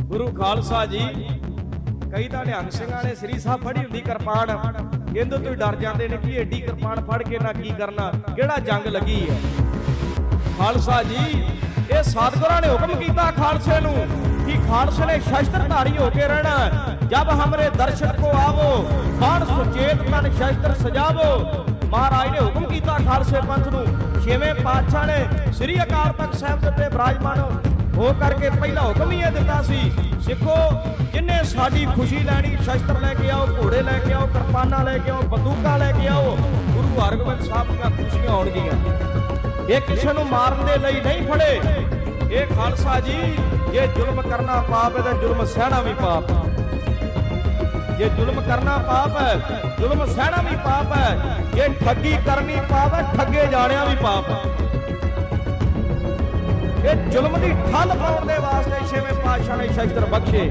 ਗੁਰੂ ਖਾਲਸਾ ਜੀ ਕਈ ਤਾਂ ਨਿਹੰਗ ਸਿੰਘਾਂ ਨੇ ਸ੍ਰੀ ਸਾਹਿਬ ਫੜੀ ਹੁੰਦੀ ਕਿਰਪਾਨ, ਕਹਿੰਦੇ ਤੁਸੀਂ ਡਰ ਜਾਂਦੇ ਨੇ ਕਿ ਏਡੀ ਕਿਰਪਾਨ ਫੜ ਕੇ ਨਾ ਕੀ ਕਰਨਾ, ਕਿਹੜਾ ਜੰਗ ਲੱਗੀ ਹੈ। ਖਾਲਸਾ ਜੀ ਇਹ ਸਤਿਗੁਰਾਂ ਨੇ ਹੁਕਮ ਕੀਤਾ ਖਾਲਸੇ ਨੂੰ कि खालसे ने शस्त्रधारी होके रहना, जब हमरे दर्शन को आवो बाण सुचेत तन शस्त्र सजावो। महाराज ने हुक्म किया खालसे पंथ नूं, छेवें पातशाह ने श्री अकाल तख्त साहिब ते विराजमान हो करके पहला हुक्म ही दिता सी, सिखो जिन्हें साडी खुशी लैनी शस्त्र लैके आओ, घोड़े लैके आओ, किरपाना लैके आओ, बंदूकां लैके आओ। गुरु हरगोबिंद साहब ਦੀਆਂ खुशियां होणगीਆਂ, ये किसी नूं मारन दे लई नहीं फड़े। ये खालसा जी ये जुल्म करना पाप है तो जुल्म सहना भी पाप है। ये जुल्म करना पाप है, जुल्म सहना भी पाप है। ये ठगी करनी पाप है, ठगे जाने भी पाप है। ये जुल्म की ठल पाउण दे वास्ते छेवें पातशाह ने शस्त्र बख्शे।